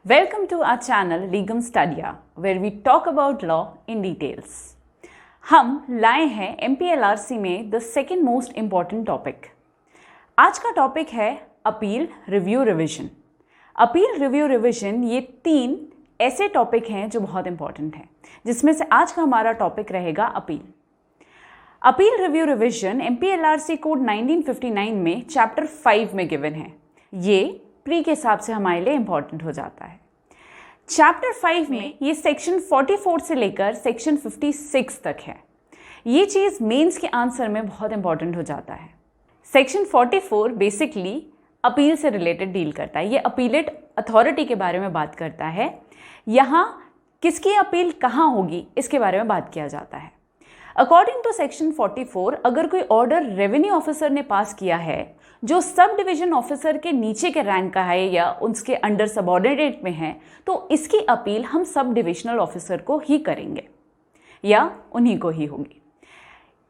Welcome to our channel Legum Studia, where we talk about law in details. हम लाए हैं MPLRC में the second most important topic. आज का topic है appeal review revision. Appeal review revision ये 3 ऐसे टॉपिक हैं जो बहुत इंपॉर्टेंट हैं, जिसमें से आज का हमारा टॉपिक रहेगा appeal. Appeal review revision MPLRC code 1959 में चैप्टर 5 में गिवन है. ये प्री के हिसाब से हमारे लिए इंपॉर्टेंट हो जाता है. चैप्टर 5 में ये सेक्शन 44 से लेकर सेक्शन 56 तक है. ये चीज़ मेंस के आंसर में बहुत इंपॉर्टेंट हो जाता है. सेक्शन 44 बेसिकली अपील से रिलेटेड डील करता है. ये अपीलेट अथॉरिटी के बारे में बात करता है. यहाँ किसकी अपील कहाँ होगी इसके बारे में बात किया जाता है. अकॉर्डिंग टू सेक्शन 44, अगर कोई ऑर्डर रेवेन्यू ऑफिसर ने पास किया है जो सब डिवीजन ऑफिसर के नीचे के रैंक का है या उसके अंडर सबऑर्डिनेट में है, तो इसकी अपील हम सब डिविजनल ऑफिसर को ही करेंगे या उन्हीं को ही होगी.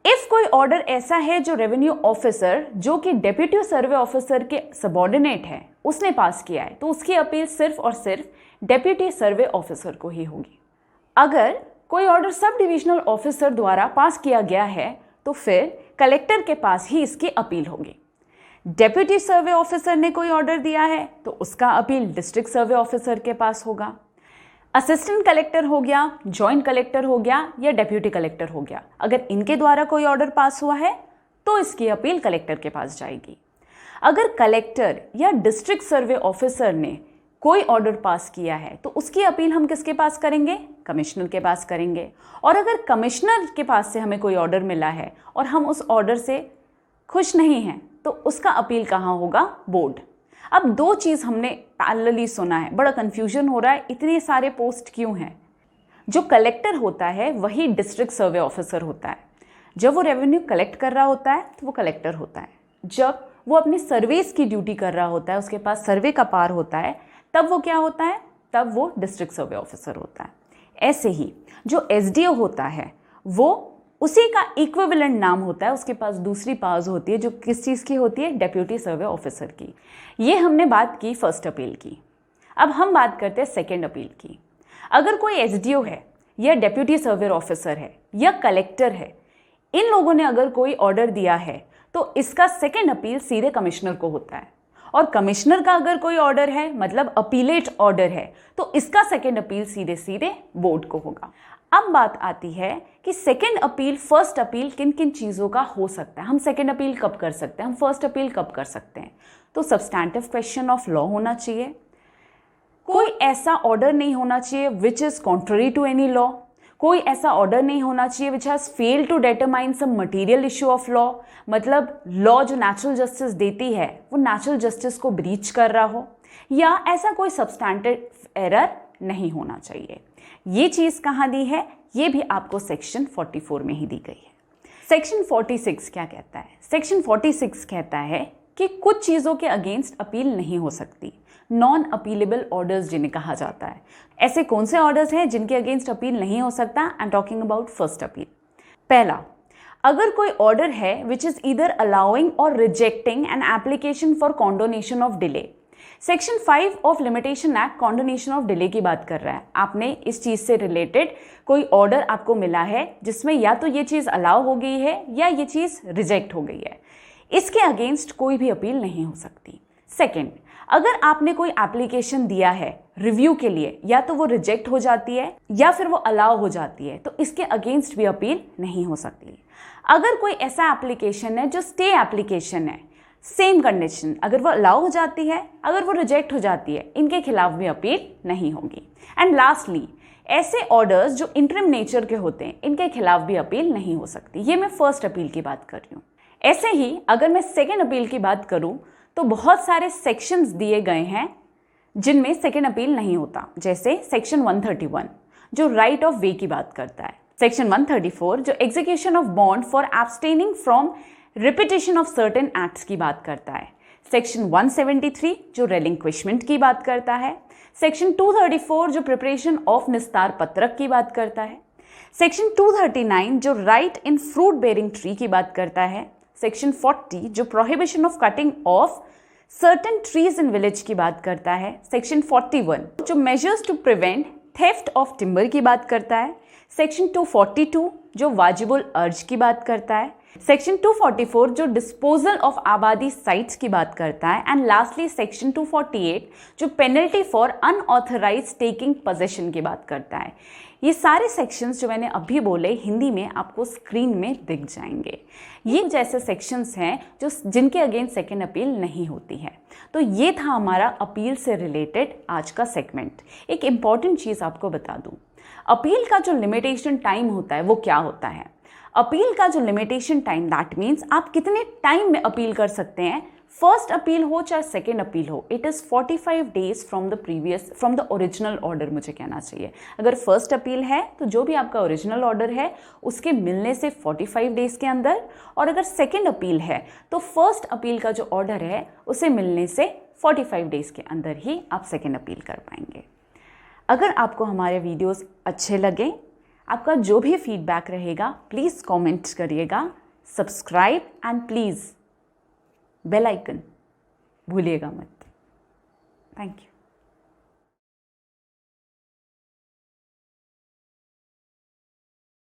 इफ कोई ऑर्डर ऐसा है जो रेवेन्यू ऑफिसर जो कि डेप्यूटी सर्वे ऑफिसर के सबऑर्डिनेट है उसने पास किया है, तो उसकी अपील सिर्फ और सिर्फ डेप्यूटी सर्वे ऑफिसर को ही होगी. अगर कोई ऑर्डर सब डिविजनल ऑफिसर द्वारा पास किया गया है तो फिर कलेक्टर के पास ही इसकी अपील होगी. डेप्यूटी सर्वे ऑफिसर ने कोई ऑर्डर दिया है तो उसका अपील डिस्ट्रिक्ट सर्वे ऑफिसर के पास होगा. असिस्टेंट कलेक्टर हो गया, जॉइंट कलेक्टर हो गया या डेप्यूटी कलेक्टर हो गया, अगर इनके द्वारा कोई ऑर्डर पास हुआ है तो इसकी अपील कलेक्टर के पास जाएगी. अगर कलेक्टर या डिस्ट्रिक्ट सर्वे ऑफिसर ने कोई ऑर्डर पास किया है तो उसकी अपील हम किसके पास करेंगे? कमिश्नर के पास करेंगे. और अगर कमिश्नर के पास से हमें कोई ऑर्डर मिला है और हम उस ऑर्डर से खुश नहीं हैं तो उसका अपील कहाँ होगा? बोर्ड. अब 2 चीज़ हमने पैरेलली सुना है, बड़ा कन्फ्यूजन हो रहा है, इतने सारे पोस्ट क्यों हैं? जो कलेक्टर होता है वही डिस्ट्रिक्ट सर्वे ऑफिसर होता है. जब वो रेवेन्यू कलेक्ट कर रहा होता है तो वो कलेक्टर होता है. जब वो अपनी सर्वेस की ड्यूटी कर रहा होता है, उसके पास सर्वे का पार होता है, तब वो क्या होता है? तब वो डिस्ट्रिक्ट सर्वे ऑफिसर होता है. ऐसे ही जो SDO होता है वो उसी का इक्विवेलेंट नाम होता है, उसके पास दूसरी पावर्स होती है जो किस चीज़ की होती है? डेप्यूटी सर्वे ऑफिसर की. ये हमने बात की फर्स्ट अपील की. अब हम बात करते हैं सेकेंड अपील की. अगर कोई SDO है या डेप्यूटी सर्वे ऑफिसर है या कलेक्टर है, इन लोगों ने अगर कोई ऑर्डर दिया है तो इसका सेकेंड अपील सीधे कमिश्नर को होता है. और कमिश्नर का अगर कोई ऑर्डर है, मतलब अपीलेट ऑर्डर है, तो इसका सेकेंड अपील सीधे सीधे बोर्ड को होगा. अब बात आती है कि सेकेंड अपील फर्स्ट अपील किन किन चीज़ों का हो सकता है. हम सेकेंड अपील कब कर सकते हैं, हम फर्स्ट अपील कब कर सकते हैं? तो सब्सटैंटिव क्वेश्चन ऑफ लॉ होना चाहिए. कोई ऐसा ऑर्डर नहीं होना चाहिए which is contrary to any law. कोई ऐसा ऑर्डर नहीं होना चाहिए which has failed to determine some material issue of law, मतलब लॉ जो नेचुरल जस्टिस देती है वो नेचुरल जस्टिस को ब्रीच कर रहा हो, या ऐसा कोई सब्सटैंटिव एरर नहीं होना चाहिए. ये चीज़ कहाँ दी है? ये भी आपको सेक्शन 44 में ही दी गई है. सेक्शन 46 क्या कहता है? सेक्शन 46 कहता है कि कुछ चीज़ों के अगेंस्ट अपील नहीं हो सकती. नॉन अपीलेबल ऑर्डर्स जिन्हें कहा जाता है. ऐसे कौन से ऑर्डर्स हैं जिनके अगेंस्ट अपील नहीं हो सकता? I am talking about first appeal. पहला, अगर कोई ऑर्डर है which is either allowing or rejecting an application for condonation of delay. Section 5 of limitation act condonation of delay की बात कर रहा है. आपने इस चीज़ से रिलेटेड कोई ऑर्डर आपको मिला है जिसमें या तो ये चीज़ अलाउ हो गई है या ये चीज़ रिजेक्ट हो गई है. इसके अगेंस्ट कोई भी अपील नहीं हो सकती. सेकेंड, अगर आपने कोई एप्लीकेशन दिया है रिव्यू के लिए, या तो वो रिजेक्ट हो जाती है या फिर वो अलाउ हो जाती है, तो इसके अगेंस्ट भी अपील नहीं हो सकती. अगर कोई ऐसा एप्लीकेशन है जो स्टे एप्लीकेशन है, सेम कंडीशन, अगर वो अलाउ हो जाती है, अगर वो रिजेक्ट हो जाती है, इनके खिलाफ भी अपील नहीं होगी. एंड लास्टली, ऐसे ऑर्डर्स जो इंटरिम नेचर के होते हैं, इनके खिलाफ भी अपील नहीं हो सकती. ये मैं फर्स्ट अपील की बात कर रही हूँ. ऐसे ही अगर मैं सेकेंड अपील की बात करूँ तो बहुत सारे सेक्शंस दिए गए हैं जिनमें सेकेंड अपील नहीं होता. जैसे सेक्शन 131 जो राइट ऑफ वे की बात करता है. सेक्शन 134 जो execution of bond for abstaining from repetition of certain acts की बात करता है. सेक्शन 173 जो रेलिंक्विशमेंट की बात करता है. सेक्शन 234 जो प्रिपरेशन ऑफ निस्तार पत्रक की बात करता है. सेक्शन 239 जो right in fruit bearing tree की बात करता है. सेक्शन 40 जो prohibition of cutting of certain trees in village की बात करता है सेक्शन 41, जो measures to prevent theft of timber की बात करता है, सेक्शन 242 जो वाजिबुल अर्ज की बात करता है, सेक्शन 244 जो डिस्पोजल ऑफ आबादी साइट्स की बात करता है, एंड लास्टली सेक्शन 248 जो penalty for unauthorized taking possession की बात करता है। ये सारे सेक्शंस जो मैंने अभी बोले हिंदी में आपको स्क्रीन में दिख जाएंगे। ये जैसे सेक्शंस हैं जो जिनके अगेंस्ट सेकेंड अपील नहीं होती है। तो ये था हमारा अपील से रिलेटेड आज का सेगमेंट। एक इम्पॉर्टेंट चीज़ आपको बता दूं, अपील का जो लिमिटेशन टाइम होता है वो क्या होता है। अपील का जो लिमिटेशन टाइम, दैट मीन्स आप कितने टाइम में अपील कर सकते हैं। फर्स्ट अपील हो चाहे सेकेंड अपील हो, it is 45 days from the original order, मुझे कहना चाहिए। अगर फर्स्ट अपील है तो जो भी आपका ओरिजिनल ऑर्डर है उसके मिलने से 45 डेज के अंदर, और अगर सेकेंड अपील है तो फर्स्ट अपील का जो ऑर्डर है उसे मिलने से 45 डेज के अंदर ही आप सेकेंड अपील कर पाएंगे। अगर आपको हमारे वीडियोस अच्छे लगे, आपका जो भी फीडबैक रहेगा प्लीज़ कमेंट करिएगा, subscribe and please bell icon भूलिएगा मत। Thank you.